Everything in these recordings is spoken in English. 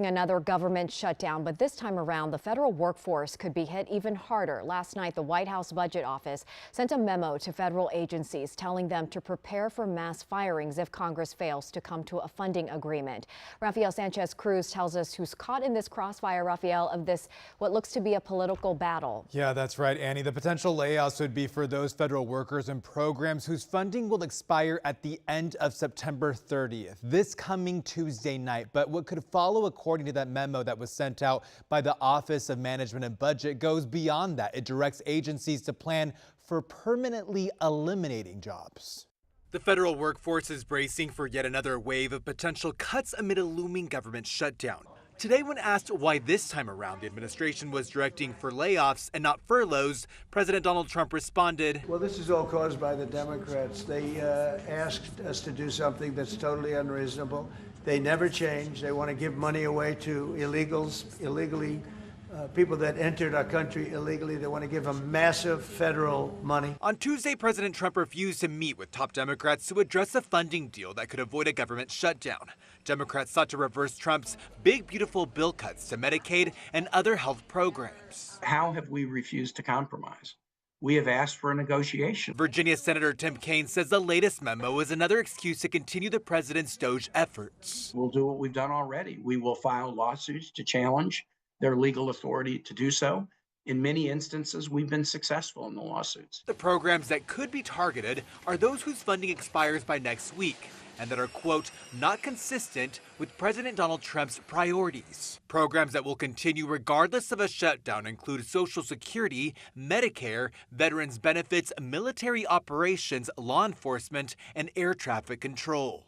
Another government shutdown, but this time around, the federal workforce could be hit even harder. Last night, the White House Budget Office sent a memo to federal agencies telling them to prepare for mass firings if Congress fails to come to a funding agreement. Rafael Sanchez Cruz tells us who's caught in this crossfire, Rafael, of this, what looks to be a political battle. Yeah, that's right, Annie. The potential layoffs would be for those federal workers and programs whose funding will expire at the end of September 30th, this coming Tuesday night. But what could follow, according to that memo that was sent out by the Office of Management and Budget, goes beyond that. It directs agencies to plan for permanently eliminating jobs. The federal workforce is bracing for yet another wave of potential cuts amid a looming government shutdown. Today, when asked why this time around the administration was directing for layoffs and not furloughs, President Donald Trump responded, "Well, this is all caused by the Democrats. They asked us to do something that's totally unreasonable. They never change. They want to give money away to illegals, people that entered our country illegally. They want to give them massive federal money." On Tuesday, President Trump refused to meet with top Democrats to address a funding deal that could avoid a government shutdown. Democrats sought to reverse Trump's big, beautiful bill cuts to Medicaid and other health programs. How have we refused to compromise? We have asked for a negotiation. Virginia Senator Tim Kaine says the latest memo is another excuse to continue the president's DOGE efforts. We'll do what we've done already. We will file lawsuits to challenge their legal authority to do so. In many instances, we've been successful in the lawsuits. The programs that could be targeted are those whose funding expires by next week and that are, quote, not consistent with President Donald Trump's priorities. Programs that will continue regardless of a shutdown include Social Security, Medicare, veterans benefits, military operations, law enforcement, and air traffic control.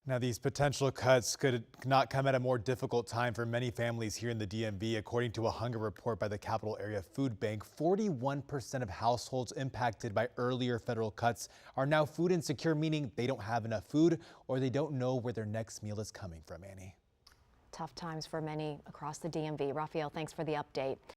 Now, these potential cuts could not come at a more difficult time for many families here in the DMV. According to a hunger report by the Capital Area Food Bank, 41% of households impacted by earlier federal cuts are now food insecure, meaning they don't have enough food or they don't know where their next meal is coming from, Annie. Tough times for many across the DMV. Rafael, thanks for the update.